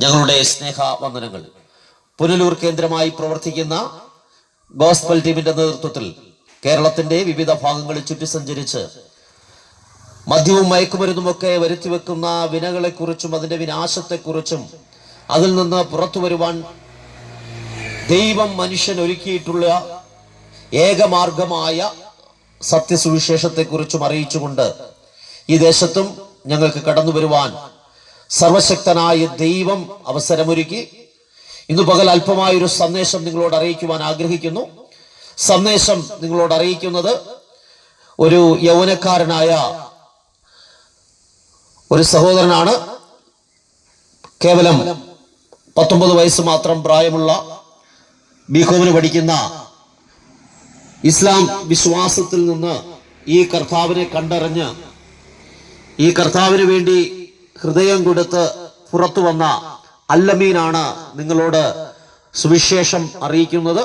ഞങ്ങളുടെ സ്നേഹവന്ദനങ്ങൾ. പുനലൂർ കേന്ദ്രമായി പ്രവർത്തിക്കുന്ന ഗോസ്പൽ ടീമിന്റെ നേതൃത്വത്തിൽ കേരളത്തിന്റെ വിവിധ ഭാഗങ്ങളിൽ ചുറ്റി സഞ്ചരിച്ച് മദ്യവും മയക്കുമരുന്നുമൊക്കെ വരുത്തിവെക്കുന്ന വിനകളെക്കുറിച്ചും അതിന്റെ വിനാശത്തെക്കുറിച്ചും അതിൽ നിന്ന് പുറത്തു വരുവാൻ ദൈവം മനുഷ്യൻ ഒരുക്കിയിട്ടുള്ള ഏകമാർഗമായ സത്യസുവിശേഷത്തെക്കുറിച്ചും അറിയിച്ചുകൊണ്ട് ഈ ദേശത്തും ഞങ്ങൾക്ക് കടന്നു വരുവാൻ സർവശക്തനായ ദൈവം അവസരമൊരുക്കി. ഇന്ന് പകൽ അല്പമായൊരു സന്ദേശം നിങ്ങളോട് അറിയിക്കുവാൻ ആഗ്രഹിക്കുന്നു. സന്ദേശം നിങ്ങളോട് അറിയിക്കുന്നത് ഒരു യൗവനക്കാരനായ ഒരു സഹോദരനാണ്. കേവലം 19 വയസ്സ് മാത്രം പ്രായമുള്ള ബികോമിന് പഠിക്കുന്ന ഇസ്ലാം വിശ്വാസത്തിൽ നിന്ന് ഈ കർത്താവിനെ കണ്ടറിഞ്ഞ് ഈ കർത്താവിന് വേണ്ടി ഹൃദയം കൊടുത്ത് പുറത്തു വന്ന അല്ലമീനാണ് നിങ്ങളോട് സുവിശേഷം അറിയിക്കുന്നത്.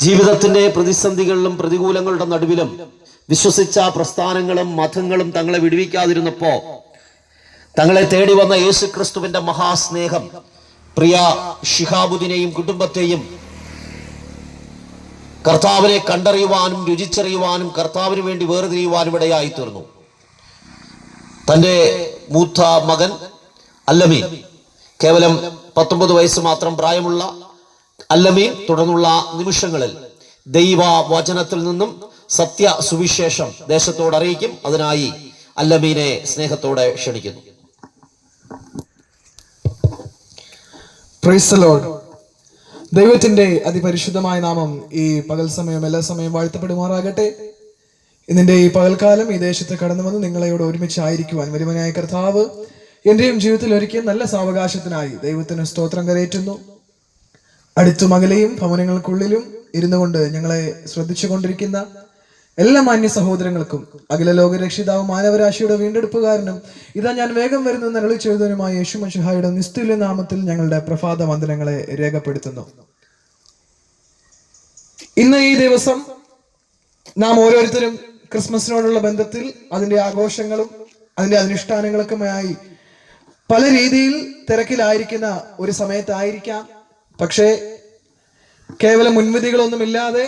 ജീവിതത്തിന്റെ പ്രതിസന്ധികളിലും പ്രതികൂലങ്ങളുടെ നടുവിലും വിശ്വസിച്ച പ്രസ്ഥാനങ്ങളും മതങ്ങളും തങ്ങളെ വിടുവിക്കാതിരുന്നപ്പോ തങ്ങളെ തേടി വന്ന യേശുക്രിസ്തുവിന്റെ മഹാസ്നേഹം പ്രിയ ഷിഹാബുദ്ദീനെയും കുടുംബത്തെയും കർത്താവിനെ കണ്ടറിയുവാനും രുചിച്ചറിയുവാനും കർത്താവിന് വേണ്ടി വേർതിരിയുവാനും ഇടയായി തീർന്നു. തന്റെ മൂത്ത മകൻ അല്ലമീൻ, കേവലം 19 വയസ്സ് മാത്രം പ്രായമുള്ള അല്ലമീൻ തുടർന്നുള്ള നിമിഷങ്ങളിൽ ദൈവ വചനത്തിൽ നിന്നും സത്യ സുവിശേഷം ദേശത്തോട് അറിയിക്കും. അതിനായി അല്ലമീനെ സ്നേഹത്തോടെ ക്ഷണിക്കുന്നു. Praise the Lord. ദൈവത്തിന്റെ അതിപരിശുദ്ധമായ നാമം ഈ പകൽ സമയം എല്ലാ സമയം വാഴ്ത്തപ്പെടുമാറാകട്ടെ. ഇന്നിന്റെ ഈ പകൽക്കാലം ഈ ദേശത്ത് കടന്നു വന്ന് നിങ്ങളോട് ഒരുമിച്ചായിരിക്കുവാൻ വരുവനായ കർത്താവ് എന്റെയും ജീവിതത്തിൽ ഒരുക്കിയ നല്ല സാവകാശത്തിനായി ദൈവത്തിന് സ്തോത്രം കരയേറ്റുന്നു. അടുത്തും അകലെയും ഭവനങ്ങൾക്കുള്ളിലും ഇരുന്നു കൊണ്ട് ഞങ്ങളെ ശ്രദ്ധിച്ചുകൊണ്ടിരിക്കുന്ന എല്ലാ മാന്യ സഹോദരങ്ങൾക്കും അഖില ലോക രക്ഷിതാവും മാനവരാശിയുടെ വീണ്ടെടുപ്പുകാരനും ഇതാ ഞാൻ വേഗം വരുന്ന നരളിച്ചെഴുതനുമായ യേശു മശിഹായുടെ നിസ്തുല്യ നാമത്തിൽ ഞങ്ങളുടെ പ്രഭാത വന്ദനങ്ങളെ രേഖപ്പെടുത്തുന്നു. ഇന്ന് ഈ ദിവസം നാം ഓരോരുത്തരും ക്രിസ്മസിനോടുള്ള ബന്ധത്തിൽ അതിന്റെ ആഘോഷങ്ങളും അതിന്റെ അനുഷ്ഠാനങ്ങൾക്കുമായി പല രീതിയിൽ തിരക്കിലായിരിക്കുന്ന ഒരു സമയത്തായിരിക്കാം. പക്ഷേ കേവലം മുൻവിധികളൊന്നുമില്ലാതെ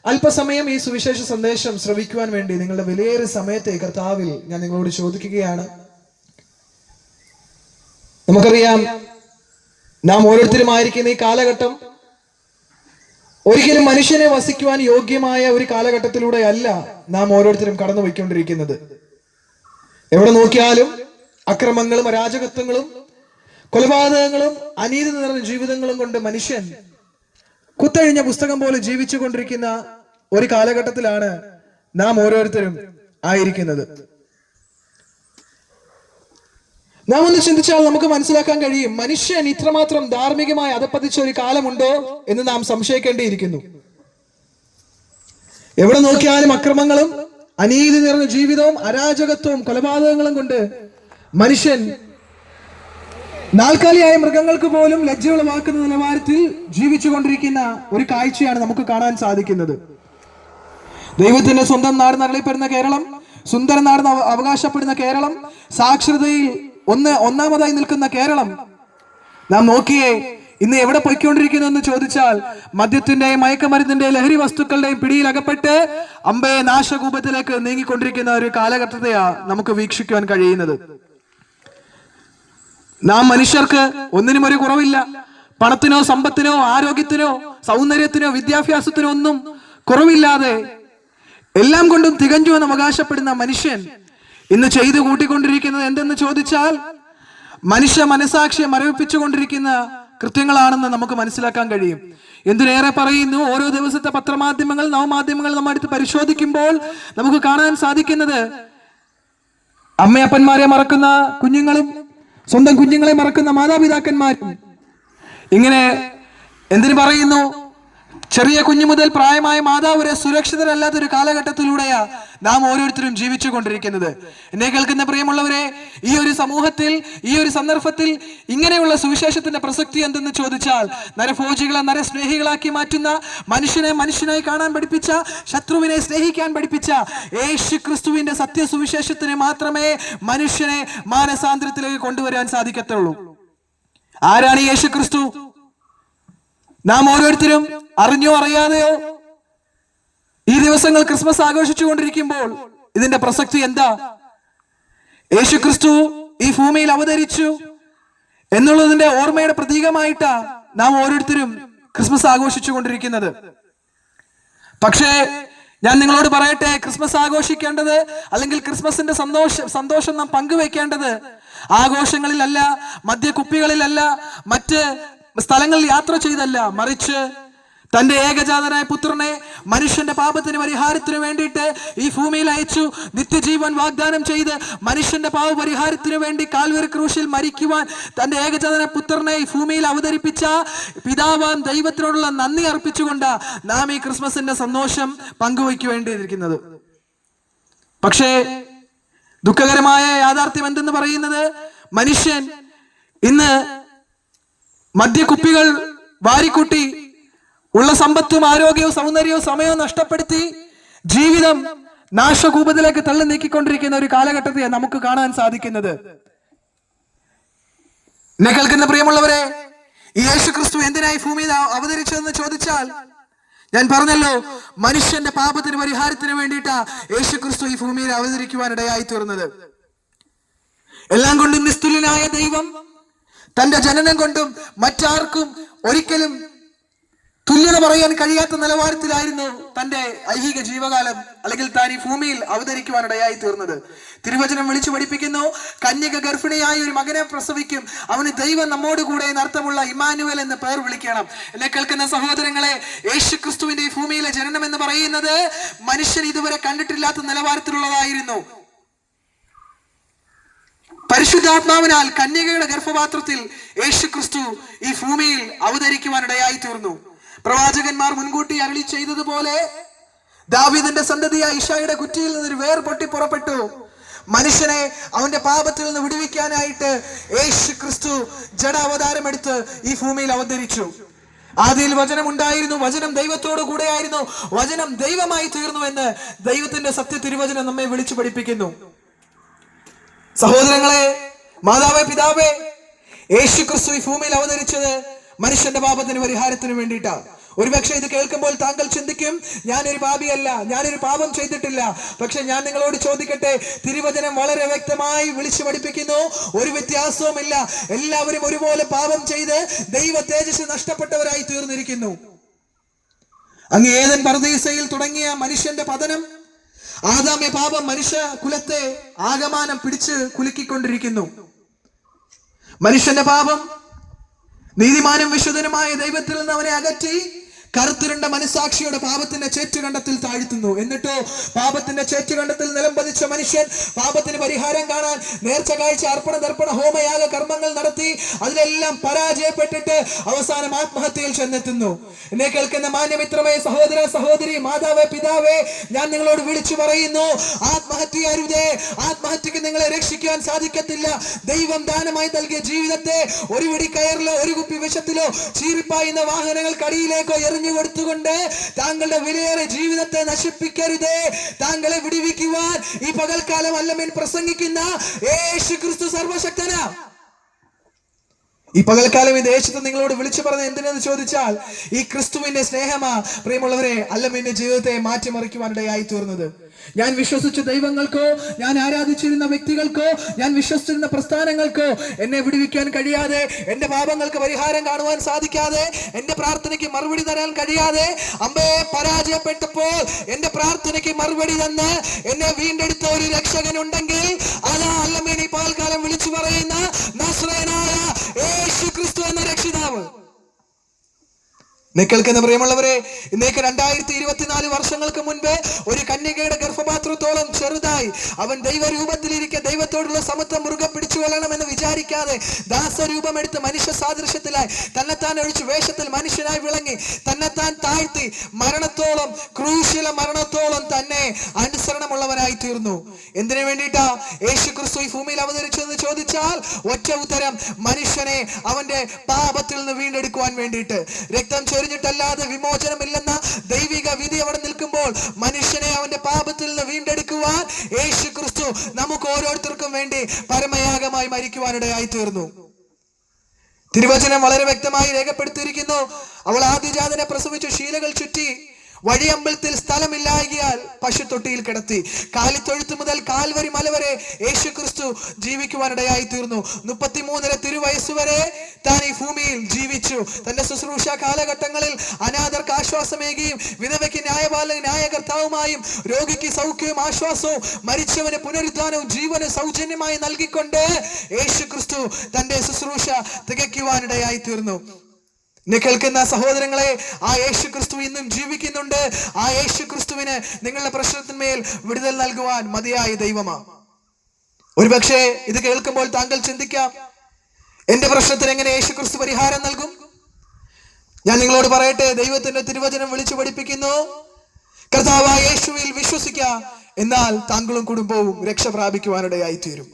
അല്പസമയം ഈ സുവിശേഷ സന്ദേശം ശ്രവിക്കുവാൻ വേണ്ടി നിങ്ങളുടെ വിലയേറിയ സമയത്തെ കർത്താവിൽ ഞാൻ നിങ്ങളോട് ചോദിക്കുകയാണ്. നമുക്കറിയാം, നാം ഓരോരുത്തരുമായിരിക്കുന്ന ഈ കാലഘട്ടം ഒരിക്കലും മനുഷ്യനെ വസിക്കുവാൻ യോഗ്യമായ ഒരു കാലഘട്ടത്തിലൂടെ അല്ല നാം ഓരോരുത്തരും കടന്നുപോയിക്കൊണ്ടിരിക്കുന്നത്. എവിടെ നോക്കിയാലും അക്രമങ്ങളും അരാജകത്വങ്ങളും കൊലപാതകങ്ങളും അനീതി നിറഞ്ഞ ജീവിതങ്ങളും കൊണ്ട് മനുഷ്യൻ കുത്തഴിഞ്ഞ പുസ്തകം പോലെ ജീവിച്ചു കൊണ്ടിരിക്കുന്ന ഒരു കാലഘട്ടത്തിലാണ് നാം ഓരോരുത്തരും ആയിരിക്കുന്നത്. നാം ഒന്ന് ചിന്തിച്ചാൽ നമുക്ക് മനസ്സിലാക്കാൻ കഴിയും, മനുഷ്യൻ ഇത്രമാത്രം ധാർമ്മികമായി അധപ്പതിച്ച ഒരു കാലമുണ്ടോ എന്ന് നാം സംശയിക്കേണ്ടിയിരിക്കുന്നു. എവിടെ നോക്കിയാലും അക്രമങ്ങളും അനീതി നിറഞ്ഞ ജീവിതവും അരാജകത്വവും കൊലപാതകങ്ങളും കൊണ്ട് മനുഷ്യൻ നാൽക്കാലിയായ മൃഗങ്ങൾക്ക് പോലും ലജ്ജ ഉളവാക്കുന്ന നിലവാരത്തിൽ ജീവിച്ചു കൊണ്ടിരിക്കുന്ന ഒരു കാഴ്ചയാണ് നമുക്ക് കാണാൻ സാധിക്കുന്നത്. ദൈവത്തിന്റെ സ്വന്തം നാട് എന്നറിയപ്പെടുന്ന കേരളം, സുന്ദര നാട് അവകാശപ്പെടുന്ന കേരളം, സാക്ഷരതയിൽ ഒന്നാമതായി നിൽക്കുന്ന കേരളം, നാം നോക്കിയേ ഇന്ന് എവിടെ പൊയ്ക്കൊണ്ടിരിക്കുന്നു എന്ന് ചോദിച്ചാൽ മദ്യത്തിന്റെയും മയക്കമരുന്നിന്റെയും ലഹരി വസ്തുക്കളുടെയും പിടിയിൽ അകപ്പെട്ട് അമ്പേ നാശകൂപത്തിലേക്ക് നീങ്ങിക്കൊണ്ടിരിക്കുന്ന ഒരു കാലഘട്ടത്തെയാ നമുക്ക് വീക്ഷിക്കുവാൻ കഴിയുന്നത്. നാം മനുഷ്യർക്ക് ഒന്നിനും ഒരു കുറവില്ല. പണത്തിനോ സമ്പത്തിനോ ആരോഗ്യത്തിനോ സൗന്ദര്യത്തിനോ വിദ്യാഭ്യാസത്തിനോ ഒന്നും കുറവില്ലാതെ എല്ലാം കൊണ്ടും തികഞ്ഞു എന്ന് അവകാശപ്പെടുന്ന മനുഷ്യൻ ഇന്ന് ചെയ്തു കൂട്ടിക്കൊണ്ടിരിക്കുന്നത് എന്തെന്ന് ചോദിച്ചാൽ മനുഷ്യ മനസാക്ഷിയെ മരവിപ്പിച്ചുകൊണ്ടിരിക്കുന്ന കൃത്യങ്ങളാണെന്ന് നമുക്ക് മനസ്സിലാക്കാൻ കഴിയും. എന്തിനേറെ പറയുന്നു, ഓരോ ദിവസത്തെ പത്രമാധ്യമങ്ങൾ നവമാധ്യമങ്ങൾ നമ്മൾ എടുത്ത് പരിശോധിക്കുമ്പോൾ നമുക്ക് കാണാൻ സാധിക്കുന്നത് അമ്മയപ്പന്മാരെ മറക്കുന്ന കുഞ്ഞുങ്ങളും സ്വന്തം കുഞ്ഞുങ്ങളെ മറക്കുന്ന മാതാപിതാക്കന്മാരും. ഇങ്ങനെ എന്തിനു പറയുന്നു, ചെറിയ കുഞ്ഞു മുതൽ പ്രായമായ മാതാവ് വരെ സുരക്ഷിതരല്ലാത്തൊരു കാലഘട്ടത്തിലൂടെയാ നാം ഓരോരുത്തരും ജീവിച്ചു കൊണ്ടിരിക്കുന്നത്. എന്നെ കേൾക്കുന്ന പ്രിയമുള്ളവരെ, ഈ ഒരു സമൂഹത്തിൽ ഈ ഒരു സന്ദർഭത്തിൽ ഇങ്ങനെയുള്ള സുവിശേഷത്തിന്റെ പ്രസക്തി എന്തെന്ന് ചോദിച്ചാൽ, നരഭോജികളെ നരസ്നേഹികളാക്കി മാറ്റുന്ന, മനുഷ്യനെ മനുഷ്യനായി കാണാൻ പഠിപ്പിച്ച, ശത്രുവിനെ സ്നേഹിക്കാൻ പഠിപ്പിച്ച യേശു ക്രിസ്തുവിന്റെ സത്യസുവിശേഷത്തിന് മാത്രമേ മനുഷ്യനെ മാനസാന്തരത്തിലേക്ക് കൊണ്ടുവരാൻ സാധിക്കത്തുള്ളൂ. ആരാണ് യേശു ക്രിസ്തു? നാം ഓരോരുത്തരും അറിഞ്ഞോ അറിയാതെയോ ഈ ദിവസങ്ങൾ ക്രിസ്മസ് ആഘോഷിച്ചു കൊണ്ടിരിക്കുമ്പോൾ ഇതിന്റെ പ്രസക്തി എന്താ? യേശു ക്രിസ്തു ഈ ഭൂമിയിൽ അവതരിച്ചു എന്നുള്ളതിന്റെ ഓർമ്മയുടെ പ്രതീകമായിട്ടാ നാം ഓരോരുത്തരും ക്രിസ്മസ് ആഘോഷിച്ചു കൊണ്ടിരിക്കുന്നത്. പക്ഷേ ഞാൻ നിങ്ങളോട് പറയട്ടെ, ക്രിസ്മസ് ആഘോഷിക്കേണ്ടത് അല്ലെങ്കിൽ ക്രിസ്മസിന്റെ സന്തോഷം നാം പങ്കുവെക്കേണ്ടത് ആഘോഷങ്ങളിലല്ല, മദ്യക്കുപ്പികളിലല്ല, മറ്റ് സ്ഥലങ്ങളിൽ യാത്ര ചെയ്തല്ല, മറിച്ച് തന്റെ ഏകജാതനായ പുത്രനെ മനുഷ്യന്റെ പാപത്തിന് പരിഹാരത്തിന് വേണ്ടിയിട്ട് ഈ ഭൂമിയിൽ അയച്ചു. നിത്യജീവൻ വാഗ്ദാനം ചെയ്ത് മനുഷ്യന്റെ പാപ പരിഹാരത്തിന് വേണ്ടി കാൽവരി ക്രൂശിൽ മരിക്കുവാൻ തന്റെ ഏകജാതനായ പുത്രനെ ഈ ഭൂമിയിൽ അവതരിപ്പിച്ച പിതാവാൻ ദൈവത്തിനോടുള്ള നന്ദി അർപ്പിച്ചുകൊണ്ട് നാം ഈ ക്രിസ്മസിന്റെ സന്തോഷം പങ്കുവയ്ക്കേണ്ടിയിരിക്കുന്നത്. പക്ഷേ ദുഃഖകരമായ യാഥാർത്ഥ്യം എന്തെന്ന് പറയുന്നത്, മനുഷ്യൻ ഇന്ന് മദ്യക്കുപ്പികൾ വാരിക്കൂട്ടി ഉള്ള സമ്പത്തും ആരോഗ്യവും സൗന്ദര്യവും സമയവും നഷ്ടപ്പെടുത്തി ജീവിതം നാശകൂപത്തിലേക്ക് തള്ളി നീക്കിക്കൊണ്ടിരിക്കുന്ന ഒരു കാലഘട്ടത്തെ നമുക്ക് കാണാൻ സാധിക്കുന്നത്. എന്നെ കേൾക്കുന്ന പ്രിയമുള്ളവരെ, ഈ യേശു ക്രിസ്തു എന്തിനായി ഭൂമിയിൽ അവതരിച്ചതെന്ന് ചോദിച്ചാൽ ഞാൻ പറഞ്ഞല്ലോ, മനുഷ്യന്റെ പാപത്തിന് പരിഹാരത്തിന് വേണ്ടിയിട്ടാ യേശു ക്രിസ്തു ഈ ഭൂമിയിൽ അവതരിക്കുവാനിടയായി തീർന്നത്. എല്ലാം കൊണ്ടും നിസ്തുല്യനായ ദൈവം തന്റെ ജനനം കൊണ്ടും മറ്റാർക്കും ഒരിക്കലും തുല്യത പറയാൻ കഴിയാത്ത നിലവാരത്തിലായിരുന്നു തന്റെ ഐഹിക ജീവകാലം അല്ലെങ്കിൽ താൻ ഈ ഭൂമിയിൽ അവതരിക്കുവാനിടയായി തീർന്നത്. തിരുവചനം വിളിച്ചു പഠിപ്പിക്കുന്നു, കന്യക ഗർഭിണിയായ ഒരു മകനെ പ്രസവിക്കും, അവന് ദൈവം നമ്മോട് കൂടെ എന്നർത്ഥമുള്ള ഇമ്മാനുവേൽ എന്ന് പേർ വിളിക്കണം. എന്നെ കേൾക്കുന്ന സഹോദരങ്ങളെ, യേശു ക്രിസ്തുവിന്റെ ഈ ഭൂമിയിലെ ജനനം എന്ന് പറയുന്നത് മനുഷ്യൻ ഇതുവരെ കണ്ടിട്ടില്ലാത്ത നിലവാരത്തിലുള്ളതായിരുന്നു. പരിശുദ്ധാത്മാവിനാൽ കന്യകയുടെ ഗർഭപാത്രത്തിൽ യേശു ക്രിസ്തു ഈ ഭൂമിയിൽ അവതരിക്കുവാനിടയായി തീർന്നു. പ്രവാചകന്മാർ മുൻകൂട്ടി അരുളി ചെയ്തതുപോലെ ദാവീദിന്റെ സന്തതിയായ ഇശായിയുടെ കുറ്റിയിൽ നിന്നൊരു വേർ പൊട്ടി പുറപ്പെട്ടു. മനുഷ്യനെ അവന്റെ പാപത്തിൽ നിന്ന് വിടുവിക്കാനായിട്ട് യേശു ക്രിസ്തു ജഡ അവതാരമെടുത്ത് ഈ ഭൂമിയിൽ അവതരിച്ചു. ആദിയിൽ വചനം ഉണ്ടായിരുന്നു, വചനം ദൈവത്തോടു കൂടെയായിരുന്നു, വചനം ദൈവമായി തീർന്നു എന്ന് ദൈവത്തിന്റെ സത്യ തിരുവചനം നമ്മെ വിളിച്ചു പഠിപ്പിക്കുന്നു. സഹോദരങ്ങളെ, മാതാവേ, പിതാവേ, യേശു ക്രിസ്തു ഈ ഭൂമിയിൽ അവതരിച്ചത് മനുഷ്യന്റെ പാപത്തിന് പരിഹാരത്തിന് വേണ്ടിയിട്ടാണ്. ഒരുപക്ഷെ ഇത് കേൾക്കുമ്പോൾ താങ്കൾ ചിന്തിക്കും, ഞാനൊരു പാപിയല്ല, ഞാനൊരു പാപം ചെയ്തിട്ടില്ല. പക്ഷെ ഞാൻ നിങ്ങളോട് ചോദിക്കട്ടെ, തിരുവചനം വളരെ വ്യക്തമായി വിളിച്ചു പഠിപ്പിക്കുന്നു, ഒരു വ്യത്യാസവുമില്ല. എല്ലാവരും ഒരുപോലെ പാപം ചെയ്ത് ദൈവ തേജസ് നഷ്ടപ്പെട്ടവരായി തീർന്നിരിക്കുന്നു. അങ്ങ് ഏദൻ പർദീസയിൽ തുടങ്ങിയ മനുഷ്യന്റെ പതനം, ആദാമ്യ പാപം മനുഷ്യ കുലത്തെ ആകമാനം പിടിച്ച് കുലുക്കിക്കൊണ്ടിരിക്കുന്നു. മനുഷ്യന്റെ പാപം നീതിമാനും വിശുദ്ധനുമായ ദൈവത്തിൽ നിന്ന് അവനെ അകറ്റി കറുത്തിരണ്ട മനസാക്ഷിയുടെ പാപത്തിന്റെ ചേറ്റുകണ്ടത്തിൽ താഴ്ത്തുന്നു. എന്നിട്ടോ പാപത്തിന്റെ ചേറ്റുകണ്ടത്തിൽ നിലം പതിച്ച മനുഷ്യൻ പാപത്തിന് പരിഹാരം കാണാൻ നേർച്ച കാഴ്ച, അർപ്പണ ദർപ്പണ ഹോമയാഗ കർമ്മങ്ങൾ നടത്തി അതിലെല്ലാം പരാജയപ്പെട്ടിട്ട് അവസാനം ആത്മഹത്യയിൽ ചെന്നെത്തുന്നു. എന്നെ കേൾക്കുന്ന മാന്യമിത്രമേ, സഹോദര സഹോദരി, മാതാവേ, പിതാവേ, ഞാൻ നിങ്ങളോട് വിളിച്ചു പറയുന്നു, ആത്മഹത്യ അരുതേ. ആത്മഹത്യക്ക് നിങ്ങളെ രക്ഷിക്കാൻ സാധിക്കത്തില്ല. ദൈവം ദാനമായി നൽകിയ ജീവിതത്തെ ഒരു പിടി കയറിലോ ഒരു കുപ്പി വിഷത്തിലോ ചീറിപ്പായുന്ന വാഹനങ്ങൾക്കടിയിലേക്കോ കൊടുത്തുകൊണ്ട് താങ്കളുടെ വിലയേറെ ജീവിതത്തെ നശിപ്പിക്കരുതേ. താങ്കളെ വിടുവിക്കുവാൻ ഈ പകൽക്കാലം അല്ലമേൻ പ്രസംഗിക്കുന്ന യേശു ക്രിസ്തു സർവശക്തനാ. ഈ പകൽക്കാലം ഈ ദേശത്ത് നിങ്ങളോട് വിളിച്ചു പറഞ്ഞത് എന്തിനെന്ന് ചോദിച്ചാൽ, ഈ ക്രിസ്തുവിന്റെ സ്നേഹമാ പ്രിയമുള്ളവരെ അല്ലമേന്റെ ജീവിതത്തെ മാറ്റിമറിക്കുവാനിടയായി തീർന്നത്. ഞാൻ വിശ്വസിച്ച ദൈവങ്ങൾക്കോ, ഞാൻ ആരാധിച്ചിരുന്ന വ്യക്തികൾക്കോ, ഞാൻ വിശ്വസിച്ചിരുന്ന പ്രസ്ഥാനങ്ങൾക്കോ എന്നെ വിടുവിക്കാൻ കഴിയാതെ, എന്റെ പാപങ്ങൾക്ക് പരിഹാരം കാണുവാൻ സാധിക്കാതെ, എന്റെ പ്രാർത്ഥനയ്ക്ക് മറുപടി തരാൻ കഴിയാതെ അമ്പേ പരാജയപ്പെട്ടപ്പോൾ എന്റെ പ്രാർത്ഥനയ്ക്ക് മറുപടി തന്ന് എന്നെ വീണ്ടെടുത്ത ഒരു രക്ഷകൻ ഉണ്ടെങ്കിൽ അതാ അല്ലമേൻ ഈ പകൽക്കാലം വിളിച്ചു പറയുന്ന നസ്രയനായ യേശു ക്രിസ്തു എന്ന രക്ഷിതാവ്. കേൾക്കുന്ന പ്രിയമുള്ളവരെ, ഇന്നേക്ക് 2024 വർഷങ്ങൾക്ക് മുൻപേ ഒരു കന്യകയുടെ ഗർഭപാത്രത്തോളം ചെറുതായി അവൻ ദൈവരൂപത്തിലിരിക്കെ ദൈവത്തോടുള്ള സമത്വം മുറുകെ പിടിച്ചു കൊള്ളണമെന്ന് വിചാരിക്കാതെ ദാസരൂപം എടുത്ത് മനുഷ്യ സാദൃശ്യത്തിലായി തന്നെത്താൻ ഒഴിച്ച് വേഷത്തിൽ മനുഷ്യനായി വിളങ്ങി തന്നെത്താൻ താഴ്ത്തി മരണത്തോളം, ക്രൂശില മരണത്തോളം തന്നെ അനുസരണമുള്ളവനായി തീർന്നു. എന്തിനു വേണ്ടിയിട്ടാ യേശു ക്രിസ്തു ഈ ഭൂമിയിൽ അവതരിച്ചതെന്ന് ചോദിച്ചാൽ ഒറ്റ ഉത്തരം, മനുഷ്യനെ അവന്റെ പാപത്തിൽ നിന്ന് വീണ്ടെടുക്കുവാൻ വേണ്ടിയിട്ട്. രക്തം ചൊരിഞ്ഞിട്ടല്ലാതെ വിമോചനമില്ലെന്ന ദൈവിക വിധി അവിടെ നിൽക്കുമ്പോൾ മനുഷ്യനെ അവന്റെ പാപത്തിൽ നിന്ന് വീണ്ടെടുക്കുവാൻ യേശു ക്രിസ്തു നമുക്ക് ഓരോരുത്തർക്കും വേണ്ടി പരമയാഗമായി മരിക്കുവാനിടയായി തീർന്നു. തിരുവചനം വളരെ വ്യക്തമായി രേഖപ്പെടുത്തിയിരിക്കുന്നു. അവൾ ആദ്യജാതനെ പ്രസവിച്ചു ശീലകൾ ചുറ്റി വഴിയമ്പലത്തിൽ സ്ഥലമില്ലായകയാൽ പശുത്തൊട്ടിയിൽ കിടത്തി. കാലിത്തൊഴുത്ത് മുതൽ കാൽവരി മല വരെ യേശു ക്രിസ്തു ജീവിക്കുവാനിടയായി തീർന്നു. 33 തിരുവയസ്സ് വരെ താൻ ഈ ഭൂമിയിൽ ജീവിച്ചു. തന്റെ ശുശ്രൂഷ കാലഘട്ടങ്ങളിൽ അനാഥർക്ക് ആശ്വാസമേകിയും വിധവയ്ക്ക് ന്യായകർത്താവുമായും രോഗിക്ക് സൗഖ്യവും ആശ്വാസവും മരിച്ചവന് പുനരുദ്ധാനവും ജീവന് സൗജന്യമായി നൽകിക്കൊണ്ട് യേശു ക്രിസ്തു തന്റെ ശുശ്രൂഷ തികയ്ക്കുവാനിടയായി തീർന്നു. കേൾക്കുന്ന സഹോദരങ്ങളെ, ആ യേശു ക്രിസ്തു ഇന്നും ജീവിക്കുന്നുണ്ട്. ആ യേശു ക്രിസ്തുവിന് നിങ്ങളുടെ പ്രശ്നത്തിന്മേൽ വിടുതൽ നൽകുവാൻ മതിയായ ദൈവമാണ്. ഒരുപക്ഷെ ഇത് കേൾക്കുമ്പോൾ താങ്കൾ ചിന്തിക്കാം, എന്റെ പ്രശ്നത്തിന് എങ്ങനെ യേശു ക്രിസ്തു പരിഹാരം നൽകും? ഞാൻ നിങ്ങളോട് പറയട്ടെ, ദൈവത്തിന്റെ തിരുവചനം വിളിച്ചു പഠിപ്പിക്കുന്നു, കർത്താവായ യേശുവിൽ വിശ്വസിക്കുക, എന്നാൽ താങ്കളും കുടുംബവും രക്ഷ പ്രാപിക്കുവാനിടയായി തീരും.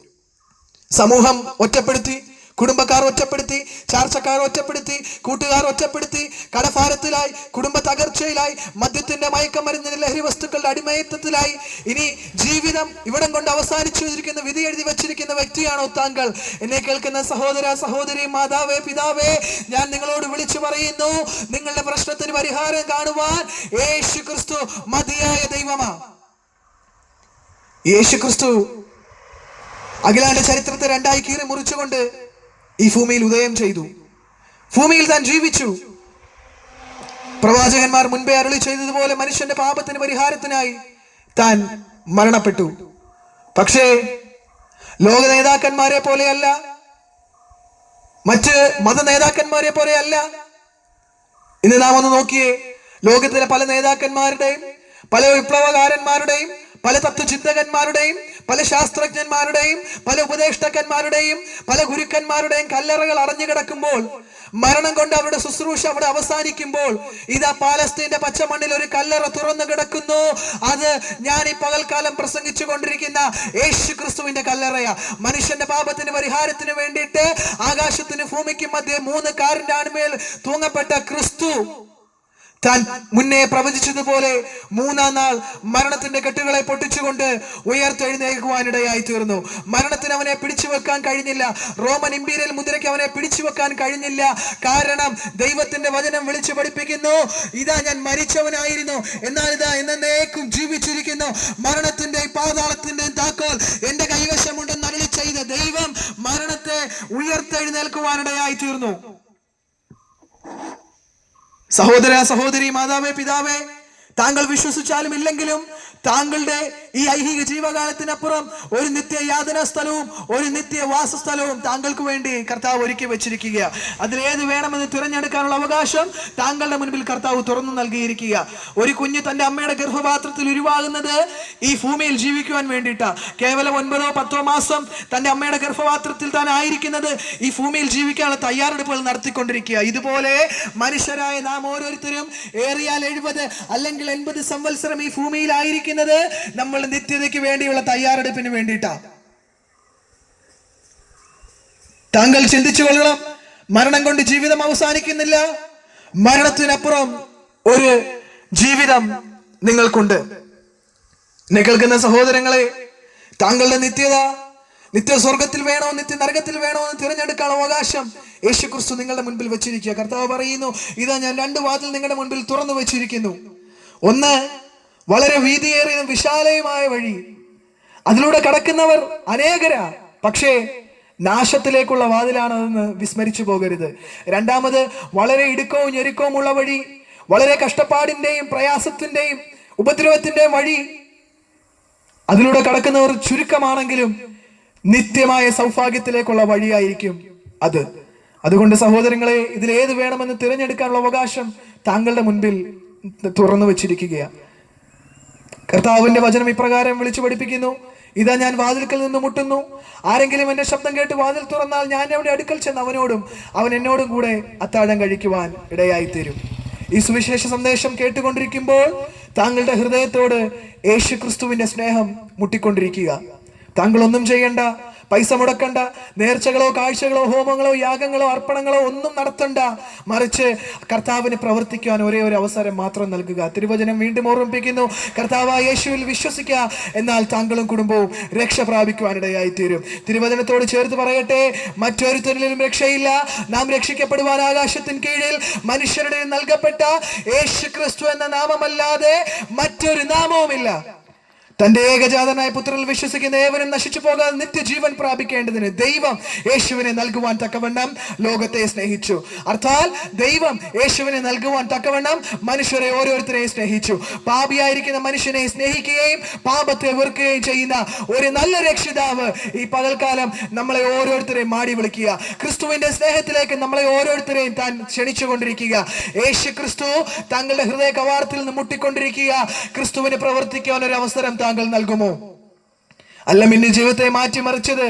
സമൂഹം ഒറ്റപ്പെടുത്തി, കുടുംബക്കാർ ഒറ്റപ്പെടുത്തി, ചാർച്ചക്കാർ ഒറ്റപ്പെടുത്തി, കൂട്ടുകാർ ഒറ്റപ്പെടുത്തി, കടഭാരത്തിലായി, കുടുംബ തകർച്ചയിലായി, മദ്യത്തിന്റെ മയക്കമരുന്നിന്റെ ലഹരി വസ്തുക്കളുടെ അടിമയത്വത്തിലായി, ഇനി ജീവിതം ഇവിടം കൊണ്ട് അവസാനിച്ചു വച്ചിരിക്കുന്ന, വിധി എഴുതി വച്ചിരിക്കുന്ന വ്യക്തിയാണോ താങ്കൾ? എന്നെ കേൾക്കുന്ന സഹോദര സഹോദരി, മാതാവേ പിതാവേ, ഞാൻ നിങ്ങളോട് വിളിച്ചു പറയുന്നു, നിങ്ങളുടെ പ്രശ്നത്തിന് പരിഹാരം കാണുവാൻ യേശു ക്രിസ്തു മതിയായ ദൈവമാണ്. യേശു ക്രിസ്തു അഖിലാന്റെ ചരിത്രത്തെ രണ്ടായി കീറി മുറിച്ചുകൊണ്ട് ഈ ഭൂമിയിൽ ഉദയം ചെയ്തു. ഭൂമിയിൽ താൻ ജീവിച്ചു. പ്രവാചകന്മാർ മുൻപേ അരുളി ചെയ്തതുപോലെ മനുഷ്യന്റെ പാപത്തിന് പരിഹാരത്തിനായി താൻ മരണപ്പെട്ടു. പക്ഷേ ലോക നേതാക്കന്മാരെ പോലെയല്ല, മറ്റ് മത നേതാക്കന്മാരെ പോലെയല്ല. ഇന്ന് നാം ഒന്ന് നോക്കിയേ, ലോകത്തിലെ പല നേതാക്കന്മാരുടെയും, പല വിപ്ലവകാരന്മാരുടെയും, പല തത്വചിന്തകന്മാരുടെയും, പല ശാസ്ത്രജ്ഞന്മാരുടെയും, പല ഉപദേഷ്ടാക്കന്മാരുടെയും, പല ഗുരുക്കന്മാരുടെയും കല്ലറകൾ അടഞ്ഞു കിടക്കുമ്പോൾ, മരണം കൊണ്ട് അവരുടെ ശുശ്രൂഷ അവിടെ അവസാനിക്കുമ്പോൾ, ഇതാ പാലസ്തീന്റെ പച്ചമണ്ണിൽ ഒരു കല്ലറ തുറന്നു കിടക്കുന്നു. അത് ഞാൻ ഈ പകൽക്കാലം പ്രസംഗിച്ചു കൊണ്ടിരിക്കുന്ന യേശു ക്രിസ്തുവിന്റെ കല്ലറയാ. മനുഷ്യന്റെ പാപത്തിന് പരിഹാരത്തിന് വേണ്ടിയിട്ട് ആകാശത്തിന് ഭൂമിക്കും മധ്യേ 3 കാറിന്റെ ആണിമേൽ തൂങ്ങപ്പെട്ട ക്രിസ്തു താൻ മുന്നേ പ്രവചിച്ചതുപോലെ 3-ാം നാൾ മരണത്തിന്റെ കെട്ടുകളെ പൊട്ടിച്ചുകൊണ്ട് ഉയർത്തെഴുന്നേൽക്കുവാനിടയായി തീർന്നു. മരണത്തിന് അവനെ പിടിച്ചു വെക്കാൻ കഴിഞ്ഞില്ല. റോമൻ ഇമ്പീരിയൽ മുദ്രയ്ക്ക് അവനെ പിടിച്ചു വെക്കാൻ കഴിഞ്ഞില്ല. കാരണം ദൈവത്തിന്റെ വചനം വിളിച്ചു പഠിപ്പിക്കുന്നു, ഇതാ ഞാൻ മരിച്ചവനായിരുന്നു, എന്നാൽ ഇതാ എന്നേക്കും ജീവിച്ചിരിക്കുന്നു. മരണത്തിന്റെയും പാതാളത്തിന്റെയും താക്കോൽ എന്റെ കൈവശമുണ്ടെന്ന് അരുളി ചെയ്ത ദൈവം മരണത്തെ ഉയർത്തെഴുന്നേൽക്കുവാനിടയായി തീർന്നു. സഹോദര സഹോദരി, മാതാവേ പിതാവേ, താങ്കൾ വിശ്വസിച്ചാലും ഇല്ലെങ്കിലും താങ്കളുടെ ഈ ഐഹിക ജീവകാലത്തിനപ്പുറം ഒരു നിത്യ യാതനാ സ്ഥലവും ഒരു നിത്യ വാസസ്ഥലവും താങ്കൾക്ക് വേണ്ടി കർത്താവ് ഒരുക്കി വെച്ചിരിക്കുക. അതിലേത് വേണമെന്ന് തിരഞ്ഞെടുക്കാനുള്ള അവകാശം താങ്കളുടെ മുൻപിൽ കർത്താവ് തുറന്നു നൽകിയിരിക്കുക. ഒരു കുഞ്ഞ് തന്റെ അമ്മയുടെ ഗർഭപാത്രത്തിൽ ഉരുവാകുന്നത് ഈ ഭൂമിയിൽ ജീവിക്കുവാൻ വേണ്ടിയിട്ടാ. കേവലം 9-10 മാസം തന്റെ അമ്മയുടെ ഗർഭപാത്രത്തിൽ താൻ ആയിരിക്കുന്നത് ഈ ഭൂമിയിൽ ജീവിക്കാനുള്ള തയ്യാറെടുപ്പുകൾ നടത്തിക്കൊണ്ടിരിക്കുക. ഇതുപോലെ മനുഷ്യരായ നാം ഓരോരുത്തരും ഏറിയാൽ 70 അല്ലെങ്കിൽ 80 സംവത്സരം ഈ ഭൂമിയിലായിരിക്കുന്നത് നമ്മൾ നിത്യതയ്ക്ക് വേണ്ടിയുള്ള തയ്യാറെടുപ്പിന് വേണ്ടിയിട്ടാ. താങ്കൾ ചിന്തിച്ചു കൊള്ളണം, മരണം കൊണ്ട് ജീവിതം അവസാനിക്കുന്നില്ല. മരണത്തിനപ്പുറം ഒരു ജീവിതം നിങ്ങൾക്കുണ്ട്. എന്നെ കേൾക്കുന്ന സഹോദരങ്ങളെ, താങ്കളുടെ നിത്യ സ്വർഗത്തിൽ വേണോ നിത്യ നരകത്തിൽ വേണോ എന്ന് തിരഞ്ഞെടുക്കാനുള്ള അവകാശം യേശു ക്രിസ്തു നിങ്ങളുടെ മുൻപിൽ വെച്ചിരിക്കുക. കർത്താവ് പറയുന്നു, ഇതാ ഞാൻ 2 വാതിൽ നിങ്ങളുടെ മുൻപിൽ തുറന്നു വെച്ചിരിക്കുന്നു. ഒന്ന്, വളരെ വീതിയേറിയ വിശാലയുമായ വഴി, അതിലൂടെ കടക്കുന്നവർ അനേകരാ, പക്ഷേ നാശത്തിലേക്കുള്ള വാതിലാണതെന്ന് വിസ്മരിച്ചു പോകരുത്. രണ്ടാമത്, വളരെ ഇടുക്കവും ഞെരുക്കവും ഉള്ള വഴി, വളരെ കഷ്ടപ്പാടിന്റെയും പ്രയാസത്തിന്റെയും ഉപദ്രവത്തിന്റെയും വഴി, അതിലൂടെ കടക്കുന്നവർ ചുരുക്കമാണെങ്കിലും നിത്യമായ സൗഭാഗ്യത്തിലേക്കുള്ള വഴിയായിരിക്കും അത്. അതുകൊണ്ട് സഹോദരങ്ങളെ, ഇതിലേത് വേണമെന്ന് തിരഞ്ഞെടുക്കാനുള്ള അവകാശം താങ്കളുടെ മുൻപിൽ തുറന്നു വെച്ചിരിക്കുകയാണ്. കർത്താവിന്റെ വചനം ഇപ്രകാരം വിളിച്ചു പഠിപ്പിക്കുന്നു, ഇതാ ഞാൻ വാതിൽക്കൽ നിന്ന് മുട്ടുന്നു, ആരെങ്കിലും എന്റെ ശബ്ദം കേട്ട് വാതിൽ തുറന്നാൽ ഞാൻ അവിടെ അടുക്കൽ ചെന്ന് അവനോടും അവൻ എന്നോടും കൂടെ അത്താഴം കഴിക്കുവാൻ ഇടയായിത്തീരും. ഈ സുവിശേഷ സന്ദേശം കേട്ടുകൊണ്ടിരിക്കുമ്പോൾ താങ്കളുടെ ഹൃദയത്തോട് യേശു ക്രിസ്തുവിന്റെ സ്നേഹം മുട്ടിക്കൊണ്ടിരിക്കുക. താങ്കൾ ഒന്നും ചെയ്യണ്ട, പൈസ മുടക്കണ്ട, നേർച്ചകളോ കാഴ്ചകളോ ഹോമങ്ങളോ യാഗങ്ങളോ അർപ്പണങ്ങളോ ഒന്നും നടത്തണ്ട. മറിച്ച് കർത്താവിന് പ്രവർത്തിക്കുവാൻ ഒരേ ഒരു അവസരം മാത്രം നൽകുക. തിരുവചനം വീണ്ടും ഓർമ്മിപ്പിക്കുന്നു, കർത്താവായ യേശുവിൽ വിശ്വസിക്കുക, എന്നാൽ താങ്കളും കുടുംബവും രക്ഷ പ്രാപിക്കുവാനിടയായി തീരും. തിരുവചനത്തോട് ചേർത്ത് പറയട്ടെ, മറ്റൊരുത്തരിലും രക്ഷയില്ല. നാം രക്ഷിക്കപ്പെടുവാൻ ആകാശത്തിന് കീഴിൽ മനുഷ്യരുടെ നൽകപ്പെട്ട യേശു ക്രിസ്തു എന്ന നാമമല്ലാതെ മറ്റൊരു നാമവുമില്ല. തന്റെ ഏകജാതനായ പുത്രനിൽ വിശ്വസിക്കുന്ന ഏവനും നശിച്ചു പോകാതെ നിത്യജീവൻ പ്രാപിക്കേണ്ടതിന് ദൈവം യേശുവിനെ നൽകുവാൻ തക്കവണ്ണം ലോകത്തെ സ്നേഹിച്ചു. അർത്ഥാൽ ദൈവം യേശുവിനെ നൽകുവാൻ തക്കവണ്ണം മനുഷ്യരെ ഓരോരുത്തരെയും സ്നേഹിച്ചു. പാപിയായിരിക്കുന്ന മനുഷ്യനെ സ്നേഹിക്കുകയും പാപത്തെ വെറുക്കുകയും ചെയ്യുന്ന ഒരു നല്ല രക്ഷിതാവ് ഈ പകൽക്കാലം നമ്മളെ ഓരോരുത്തരെയും മാടി വിളിക്കുക. ക്രിസ്തുവിന്റെ സ്നേഹത്തിലേക്ക് നമ്മളെ ഓരോരുത്തരെയും താൻ ക്ഷണിച്ചുകൊണ്ടിരിക്കുക. യേശു ക്രിസ്തു താങ്കളുടെ ഹൃദയ കവാടത്തിൽ നിന്ന് മുട്ടിക്കൊണ്ടിരിക്കുക. ക്രിസ്തുവിന് പ്രവർത്തിക്കാൻ ഒരു അവസരം താങ്കൾ നൽകുമോ? അല്ല, നിന്റെ ജീവിതത്തെ മാറ്റിമറിച്ചത്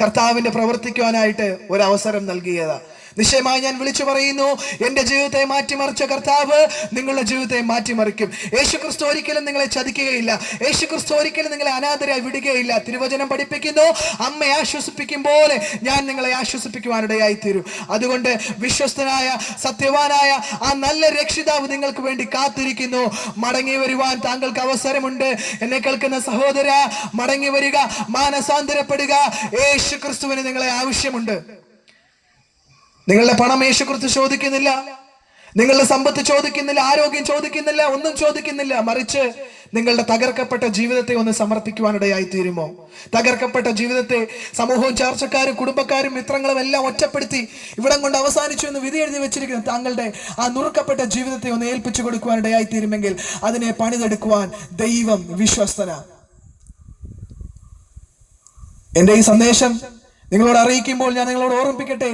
കർത്താവിന്റെ പ്രവർത്തിക്കുവാനായിട്ട് ഒരു അവസരം നൽകിയതാ. നിശ്ചയമായി ഞാൻ വിളിച്ചു പറയുന്നു, എന്റെ ജീവിതത്തെ മാറ്റിമറിച്ച കർത്താവ് നിങ്ങളുടെ ജീവിതത്തെ മാറ്റിമറിക്കും. യേശു ക്രിസ്തു ഒരിക്കലും നിങ്ങളെ ചതിക്കുകയില്ല. യേശു ക്രിസ്തു ഒരിക്കലും നിങ്ങളെ അനാഥരായി വിടുകയില്ല. തിരുവചനം പഠിപ്പിക്കുന്നു, അമ്മയെ ആശ്വസിപ്പിക്കും പോലെ ഞാൻ നിങ്ങളെ ആശ്വസിപ്പിക്കുവാനിടയായി തീരും. അതുകൊണ്ട് വിശ്വസ്തനായ സത്യവാനായ ആ നല്ല രക്ഷിതാവ് നിങ്ങൾക്ക് വേണ്ടി കാത്തിരിക്കുന്നു. മടങ്ങി വരുവാൻ താങ്കൾക്ക് അവസരമുണ്ട്. എന്നെ കേൾക്കുന്ന സഹോദര, മടങ്ങി വരിക, മാനസാന്തരപ്പെടുക. യേശു ക്രിസ്തുവിന് നിങ്ങളെ ആവശ്യമുണ്ട്. നിങ്ങളുടെ പണം യേശു ക്രിസ്തു ചോദിക്കുന്നില്ല, നിങ്ങളുടെ സമ്പത്ത് ചോദിക്കുന്നില്ല, ആരോഗ്യം ചോദിക്കുന്നില്ല, ഒന്നും ചോദിക്കുന്നില്ല. മറിച്ച് നിങ്ങളുടെ തകർക്കപ്പെട്ട ജീവിതത്തെ ഒന്ന് സമർപ്പിക്കുവാനിടയായി തീരുമോ? തകർക്കപ്പെട്ട ജീവിതത്തെ സമൂഹവും ചാർച്ചക്കാരും കുടുംബക്കാരും മിത്രങ്ങളും എല്ലാം ഒറ്റപ്പെടുത്തി ഇവിടം കൊണ്ട് അവസാനിച്ചു എന്ന് വിധി എഴുതി വെച്ചിരിക്കുന്ന താങ്കളുടെ ആ നുറുക്കപ്പെട്ട ജീവിതത്തെ ഒന്ന് ഏൽപ്പിച്ചു കൊടുക്കുവാനിടയായി തീരുമെങ്കിൽ അതിനെ പണിതെടുക്കുവാൻ ദൈവം വിശ്വസ്തന. എന്റെ ഈ സന്ദേശം നിങ്ങളോട് അറിയിക്കുമ്പോൾ ഞാൻ നിങ്ങളോട് ഓർമ്മിപ്പിക്കട്ടെ,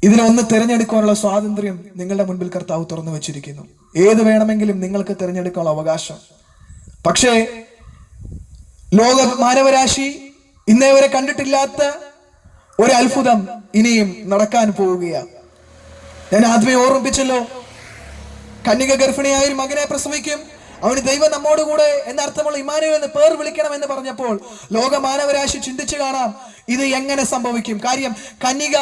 ഇതിനൊന്ന് തിരഞ്ഞെടുക്കാനുള്ള സ്വാതന്ത്ര്യം നിങ്ങളുടെ മുൻപിൽ കർത്താവ് തുറന്നു വെച്ചിരിക്കുന്നു. ഏത് വേണമെങ്കിലും നിങ്ങൾക്ക് തിരഞ്ഞെടുക്കാനുള്ള അവകാശം. പക്ഷേ ലോക മാനവരാശി ഇന്നേ വരെ കണ്ടിട്ടില്ലാത്ത ഒരു അത്ഭുതം ഇനിയും നടക്കാൻ പോവുകയാണ്. ഞാൻ ആദ്യമേ ഓർമ്മിപ്പിച്ചല്ലോ, കന്യക ഗർഭിണിയായ ഒരു മകനെ പ്രസവിക്കും, അവന് ദൈവം നമ്മോടുകൂടെ എന്നർത്ഥമുള്ള ഇമ്മാനുവേൽ എന്ന് പേർ വിളിക്കണം എന്ന് പറഞ്ഞപ്പോൾ ലോക മാനവരാശി ചിന്തിച്ചു കാണാം, ഇത് എങ്ങനെ സംഭവിക്കും. കാര്യം, കന്യക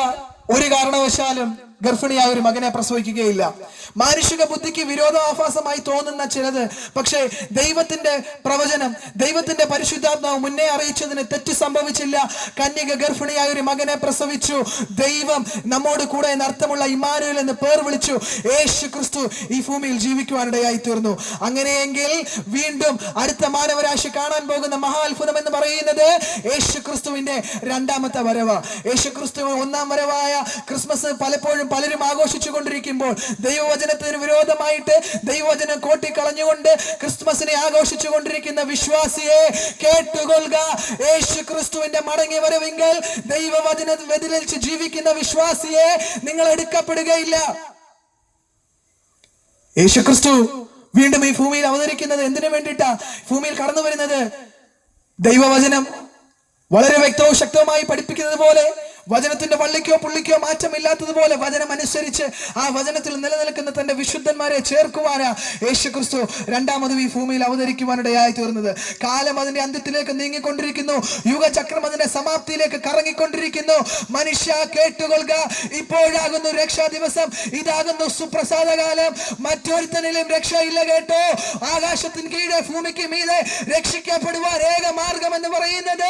ഒരു കാരണവശാലും ഗർഭിണിയായ ഒരു മകനെ പ്രസവിക്കുകയില്ല. മാനുഷിക ബുദ്ധിക്ക് വിരോധാഭാസമായി തോന്നുന്ന ചിലത്, പക്ഷേ ദൈവത്തിന്റെ പ്രവചനം, ദൈവത്തിന്റെ പരിശുദ്ധാത്മാവ് മുന്നേ അറിയിച്ചതിന് തെറ്റ് സംഭവിച്ചില്ല. കന്യക ഗർഭിണിയായ ഒരു മകനെ പ്രസവിച്ചു. ദൈവം നമ്മോട് കൂടെ എന്നർത്ഥമുള്ള ഇമ്മാനുവേൽ എന്ന് പേർ വിളിച്ചു. യേശു ക്രിസ്തു ഈ ഭൂമിയിൽ ജീവിക്കുവാനിടയായി തീർന്നു. അങ്ങനെയെങ്കിൽ വീണ്ടും അടുത്ത മാനവരാശി കാണാൻ പോകുന്ന മഹാത്ഭുതം എന്ന് പറയുന്നത് യേശു ക്രിസ്തുവിന്റെ രണ്ടാമത്തെ വരവ്. യേശു ക്രിസ്തു ഒന്നാം വരവായ ക്രിസ്മസ് പലപ്പോഴും പലരും ആഘോഷിച്ചു കൊണ്ടിരിക്കുമ്പോൾ ദൈവവചനത്തിന് വിരോധമായിട്ട് ദൈവവചനം കോട്ടിക്കളഞ്ഞുകൊണ്ട് ക്രിസ്മസിനെ ആഘോഷിച്ചു കൊണ്ടിരിക്കുന്ന വിശ്വാസിയെ കേട്ടുകൊള്ളുക. യേശു ക്രിസ്തുവിന്റെ മടങ്ങി വരവെങ്കിൽ ദൈവവചനം വ്യതിചലിച്ച് ജീവിക്കുന്ന വിശ്വാസിയെ നിങ്ങൾ എടുക്കപ്പെടുകയില്ല. യേശു ക്രിസ്തു വീണ്ടും ഈ ഭൂമിയിൽ അവതരിക്കുന്നത് എന്തിനു വേണ്ടിയിട്ടാ? ഭൂമിയിൽ കടന്നു വരുന്നത് ദൈവവചനം വളരെ വ്യക്തവും ശക്തവുമായി പഠിപ്പിക്കുന്നത് പോലെ, വചനത്തിന്റെ വള്ളിക്കോ പുള്ളിക്കോ മാറ്റമില്ലാത്തതുപോലെ വചനം അനുസരിച്ച് ആ വചനത്തിൽ നിലനിൽക്കുന്ന തന്റെ വിശുദ്ധന്മാരെ ചേർക്കുവാനാ യേശു ക്രിസ്തു രണ്ടാമതും ഈ ഭൂമിയിൽ അവതരിക്കുവാനിടയായി തീർന്നത്. കാലം അതിന്റെ അന്ത്യത്തിലേക്ക് നീങ്ങിക്കൊണ്ടിരിക്കുന്നു. യുഗചക്രം അതിന്റെ സമാപ്തിയിലേക്ക് കറങ്ങിക്കൊണ്ടിരിക്കുന്നു. മനുഷ്യ കേട്ടുകൊള്ളുക, ഇപ്പോഴാകുന്നു രക്ഷാ ദിവസം, ഇതാകുന്നു സുപ്രസാദകാലം. മറ്റൊരുത്തനിലും രക്ഷയില്ല കേട്ടോ. ആകാശത്തിന് കീഴെ ഭൂമിക്ക് മീതെ രക്ഷിക്കപ്പെടുവാൻ ഏക മാർഗം എന്ന് പറയുന്നത്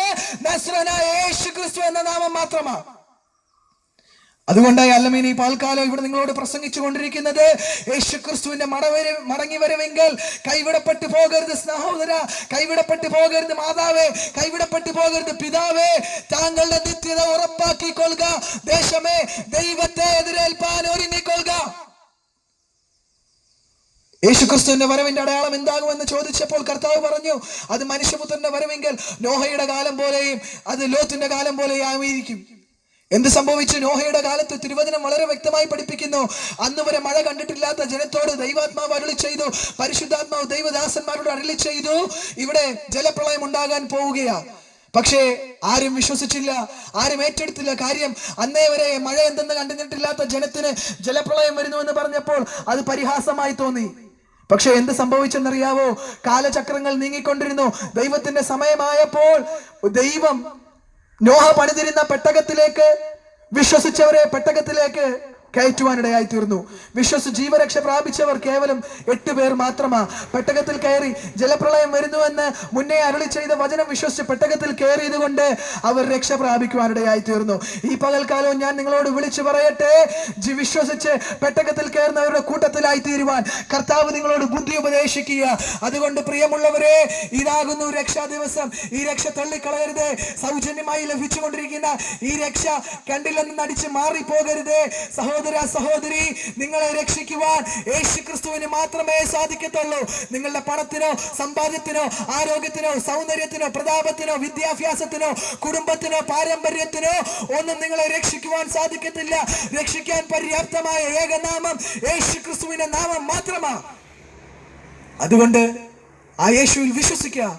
നസ്രനായ യേശു ക്രിസ്തു എന്ന നാമം മാത്രമാണ്. അതുകൊണ്ടായി അല്ലമീൻ ഈ പാൽക്കാലം ഇവിടെ നിങ്ങളോട് പ്രസംഗിച്ചു കൊണ്ടിരിക്കുന്നത്, യേശു ക്രിസ്തുവിന്റെ മടങ്ങി വരവെങ്കിൽ കൈവിടപ്പെട്ടു പോകരുത് സഹോദര, കൈവിടപ്പെട്ടു പോകരുത് മാതാവേ, കൈവിടപ്പെട്ടു പോകരുത് പിതാവേ. താങ്കളുടെ നിത്യത ഉറപ്പാക്കിക്കൊള്ളുക. ദേശമേ, ദൈവത്തെ എതിരേൽപ്പാൻ ഒരുങ്ങിക്കൊള്ളുക. യേശു ക്രിസ്തുവിന്റെ വരവിന്റെ അടയാളം എന്താകുമെന്ന് ചോദിച്ചപ്പോൾ കർത്താവ് പറഞ്ഞു, അത് മനുഷ്യപുത്രന്റെ വരവെങ്കിൽ നോഹയുടെ കാലം പോലെയും അത് ലോത്തിന്റെ കാലം പോലെയും ആയിരിക്കും. എന്ത് സംഭവിച്ചു? നോഹയുടെ കാലത്ത് തിരുവചനം വളരെ വ്യക്തമായി പഠിപ്പിക്കുന്നു, അന്ന് വരെ മഴ കണ്ടിട്ടില്ലാത്ത ജനത്തോട് ദൈവാത്മാവ് അരുളി ചെയ്തു, പരിശുദ്ധാത്മാവ് ദൈവദാസന്മാരോട് അരുളി ചെയ്തു, ഇവിടെ ജലപ്രളയം ഉണ്ടാകാൻ പോവുകയാ. പക്ഷേ ആരും വിശ്വസിച്ചില്ല, ആരും ഏറ്റെടുത്തില്ല. കാര്യം, അന്നേ വരെ മഴ എന്തെന്ന് കണ്ടിട്ടില്ലാത്ത ജനത്തിന് ജലപ്രളയം വരുന്നുവെന്ന് പറഞ്ഞപ്പോൾ അത് പരിഹാസമായി തോന്നി. പക്ഷെ എന്ത് നോഹ പണിതിരുന്ന പെട്ടകത്തിലേക്ക് വിശ്വസിച്ചവരെ പെട്ടകത്തിലേക്ക് കയറ്റുവാനിടയായി തീർന്നു. ജീവരക്ഷ പ്രാപിച്ചവർ കേവലം 8 പേർ മാത്രമാ. പെട്ടകത്തിൽ കയറി ജലപ്രളയം വരുന്നുവെന്ന് മുന്നേ അരുളി ചെയ്ത വചനം വിശ്വസിച്ച് പെട്ടകത്തിൽ കയറിയത് കൊണ്ട് അവർ രക്ഷ പ്രാപിക്കുവാനിടയായി തീർന്നു. ഈ പകൽക്കാലവും ഞാൻ നിങ്ങളോട് വിളിച്ചു പറയട്ടെ, വിശ്വസിച്ച് പെട്ടകത്തിൽ കയറുന്നവരുടെ കൂട്ടത്തിലായി തീരുവാൻ കർത്താവ് നിങ്ങളോട് ബുദ്ധി ഉപദേശിക്കുക. അതുകൊണ്ട് പ്രിയമുള്ളവരെ, ഇതാകുന്നു രക്ഷാ ദിവസം. ഈ രക്ഷ തള്ളിക്കളയരുത്. സൗജന്യമായി ലഭിച്ചുകൊണ്ടിരിക്കുന്ന ഈ രക്ഷ കണ്ടില്ലെന്ന് നടിച്ച് മാറിപ്പോകരുത്. സഹോദരി, നിങ്ങളെ രക്ഷിക്കുവാൻ യേശുക്രിസ്തുവിന് മാത്രമേ സാധിക്കത്തുള്ളൂ. നിങ്ങളുടെ പണത്തിനോ സമ്പാദ്യത്തിനോ ആരോഗ്യത്തിനോ സൗന്ദര്യത്തിനോ പ്രതാപത്തിനോ വിദ്യാഭ്യാസത്തിനോ കുടുംബത്തിനോ പാരമ്പര്യത്തിനോ ഒന്നും നിങ്ങളെ രക്ഷിക്കുവാൻ സാധിക്കത്തില്ല. രക്ഷിക്കാൻ പര്യാപ്തമായ ഏകനാമം യേശുക്രിസ്തുവിന്റെ നാമം മാത്രമാണ്. അതുകൊണ്ട് ആ യേശുവിൽ വിശ്വസിക്കുക,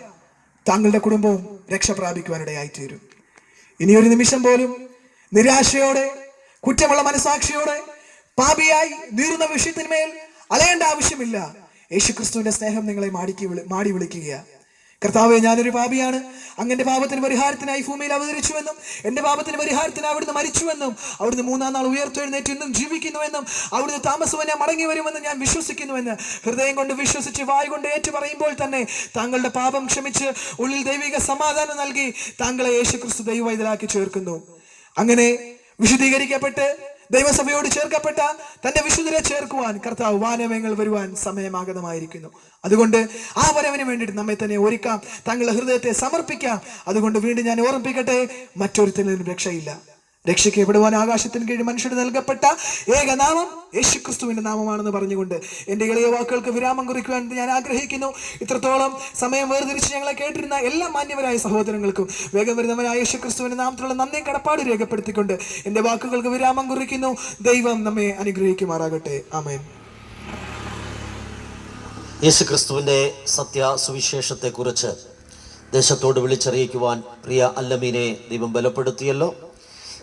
താങ്കളുടെ കുടുംബവും രക്ഷ പ്രാപിക്കുവാനിടയായി തീരും. ഇനിയൊരു നിമിഷം പോലും നിരാശയോടെ കുറ്റമുള്ള മനസാക്ഷിയോടെ പാപിയായി നീറുന്ന വിഷയത്തിന്മേൽ അലയേണ്ട ആവശ്യമില്ല. യേശുക്രിസ്തുവിന്റെ സ്നേഹം നിങ്ങളെ മാടി വിളിക്കുക. കർത്താവേ, ഞാനൊരു പാപിയാണ്, അങ്ങന്റെ പാപത്തിന് പരിഹാരത്തിനായി ഭൂമിയിൽ അവതരിച്ചുവെന്നും എന്റെ പാപത്തിന് പരിഹാരത്തിന് അവിടുന്ന് മരിച്ചുവെന്നും അവിടുന്ന് 3-ാം നാൾ ഉയർത്തെഴുന്നേറ്റ് ഇന്നും ജീവിക്കുന്നുവെന്നും അവിടുന്ന് താമസവനെ മടങ്ങി വരുമെന്ന് ഞാൻ വിശ്വസിക്കുന്നുവെന്ന് ഹൃദയം കൊണ്ട് വിശ്വസിച്ച് വായ് കൊണ്ട് ഏറ്റു പറയുമ്പോൾ തന്നെ താങ്കളുടെ പാപം ക്ഷമിച്ച് ഉള്ളിൽ ദൈവിക സമാധാനം നൽകി താങ്കളെ യേശുക്രിസ്തു ദൈവവൈതലാക്കി ചേർക്കുന്നു. അങ്ങനെ വിശുദ്ധീകരിക്കപ്പെട്ട് ദൈവസഭയോട് ചേർക്കപ്പെട്ട തന്റെ വിശുദ്ധരെ ചേർക്കുവാൻ കർത്താവ് വാനമേങ്ങൾ വരുവാൻ സമയമാഗതമായിരിക്കുന്നു. അതുകൊണ്ട് ആ വരവിന് വേണ്ടിയിട്ട് നമ്മെ തന്നെ ഒരുക്കാം, തങ്ങളുടെ ഹൃദയത്തെ സമർപ്പിക്കാം. അതുകൊണ്ട് വീണ്ടും ഞാൻ ഓർമ്മിപ്പിക്കട്ടെ, മറ്റൊരുത്തനും രക്ഷയില്ല. രക്ഷിക്കപ്പെടുവാൻ ആകാശത്തിന് കീഴിൽ മനുഷ്യന് നൽകപ്പെട്ട ഏകനാമം യേശുക്രിസ്തുവിന്റെ നാമമാണെന്ന് പറഞ്ഞുകൊണ്ട് എന്റെ ഇളയ വാക്കുകൾക്ക് വിരാമം കുറിക്കുവാൻ ഞാൻ ആഗ്രഹിക്കുന്നു. ഇത്രത്തോളം സമയം വേർതിരിച്ച് ഞങ്ങളെ കേട്ടിരുന്ന എല്ലാ മാന്യവരായ സഹോദരങ്ങൾക്കും വേഗം വരുന്നവനായ യേശുക്രിസ്തുവിന്റെ നാമത്തിലുള്ള നന്ദിയും കടപ്പാട് രേഖപ്പെടുത്തിക്കൊണ്ട് എന്റെ വാക്കുകൾക്ക് വിരാമം കുറിക്കുന്നു. ദൈവം നമ്മെ അനുഗ്രഹിക്കുമാറാകട്ടെ. ആമേൻ. യേശുക്രിസ്തുവിന്റെ സത്യ സുവിശേഷത്തെ കുറിച്ച് ദേശത്തോട് വിളിച്ചറിയിക്കുവാൻ പ്രിയ അല്ലമീനെ ദൈവം ബലപ്പെടുത്തിയല്ലോ.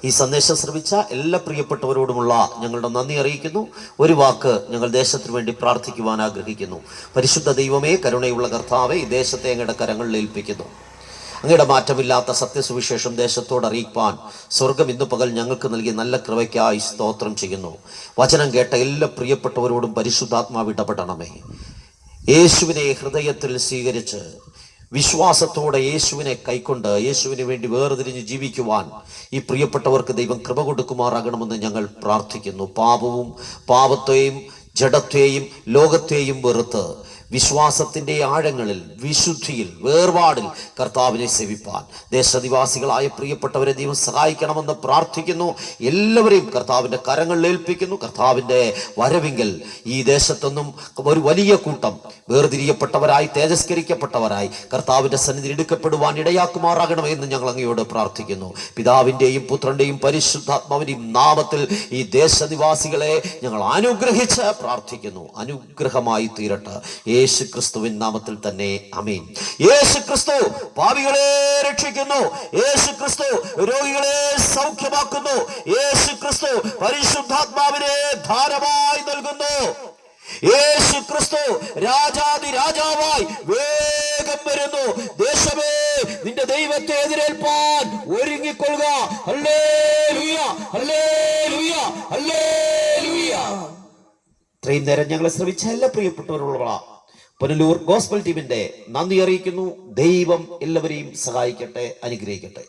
ഈ സന്ദേശം ശ്രമിച്ച എല്ലാ പ്രിയപ്പെട്ടവരോടുമുള്ള ഞങ്ങളുടെ നന്ദി അറിയിക്കുന്നു. ഒരു വാക്ക് ഞങ്ങൾ ദേശത്തിന് വേണ്ടി പ്രാർത്ഥിക്കുവാൻ ആഗ്രഹിക്കുന്നു. പരിശുദ്ധ ദൈവമേ, കരുണയുള്ള കർത്താവെ, ഈ ദേശത്തെ അങ്ങയുടെ കരങ്ങളിൽ ഏൽപ്പിക്കുന്നു. അങ്ങയുടെ മാറ്റമില്ലാത്ത സത്യസുവിശേഷം ദേശത്തോട് അറിയിപ്പാൻ സ്വർഗം ഇന്നു പകൽ ഞങ്ങൾക്ക് നൽകിയ നല്ല കൃപയ്ക്കായി സ്തോത്രം ചെയ്യുന്നു. വചനം കേട്ട എല്ലാ പ്രിയപ്പെട്ടവരോടും പരിശുദ്ധാത്മാവ് ഇടപെടണമേ. യേശുവിനെ ഹൃദയത്തിൽ സ്വീകരിച്ച് വിശ്വാസത്തോടെ യേശുവിനെ കൈക്കൊണ്ട് യേശുവിന് വേണ്ടി വേർതിരിഞ്ഞ് ജീവിക്കുവാൻ ഈ പ്രിയപ്പെട്ടവർക്ക് ദൈവം കൃപ കൊടുക്കുമാറാകണമെന്ന് ഞങ്ങൾ പ്രാർത്ഥിക്കുന്നു. പാപത്തെയും ജഡത്തെയും ലോകത്തെയും വെറുത്ത് വിശ്വാസത്തിൻ്റെ ആഴങ്ങളിൽ, വിശുദ്ധിയിൽ, വേർപാടിൽ കർത്താവിനെ സേവിപ്പാൻ ദേശനിവാസികളായ പ്രിയപ്പെട്ടവരെ ദൈവം സഹായിക്കണമെന്ന് പ്രാർത്ഥിക്കുന്നു. എല്ലാവരെയും കർത്താവിൻ്റെ കരങ്ങളിൽ ഏൽപ്പിക്കുന്നു. കർത്താവിൻ്റെ വരവിങ്കൽ ഈ ദേശത്തൊന്നും ഒരു വലിയ കൂട്ടം വേർതിരിയപ്പെട്ടവരായി, തേജസ്കരിക്കപ്പെട്ടവരായി കർത്താവിൻ്റെ സന്നിധി എടുക്കപ്പെടുവാൻ ഇടയാക്കുമാറാകണമെന്ന് ഞങ്ങൾ അങ്ങയോട് പ്രാർത്ഥിക്കുന്നു. പിതാവിൻ്റെയും പുത്രൻ്റെയും പരിശുദ്ധാത്മാവിൻ്റെയും നാമത്തിൽ ഈ ദേശനിവാസികളെ ഞങ്ങൾ അനുഗ്രഹിച്ച് പ്രാർത്ഥിക്കുന്നു. അനുഗ്രഹമായി തീരട്ടെ യേശുക്രിസ്തുവിൻ നാമത്തിൽ തന്നെ. ആമേൻ. യേശുക്രിസ്തു പാപികളെ രക്ഷിക്കുന്നു. യേശുക്രിസ്തു രോഗികളെ സൗഖ്യമാക്കുന്നു. യേശുക്രിസ്തു പരിശുദ്ധാത്മാവിനെ ധാരമായി നൽകുന്നു. യേശുക്രിസ്തു രാജാതി രാജാവായി വേഗം വരുന്നു. ദേശമേ, നിന്റെ ദൈവത്തെ എതിരേൽപ്പാൻ ഒരുങ്ങിക്കൊള്ളുക. ഹല്ലേലൂയ, ഹല്ലേലൂയ, ഹല്ലേലൂയ. ഇത്രയും നേരം ഞങ്ങളെ ശ്രമിച്ച എല്ലാ പ്രിയപ്പെട്ടവരുള്ള പുനലൂർ ഗോസ്ബൽ ടീമിന്റെ നന്ദി അറിയിക്കുന്നു. ദൈവം എല്ലാവരെയും സഹായിക്കട്ടെ, അനുഗ്രഹിക്കട്ടെ.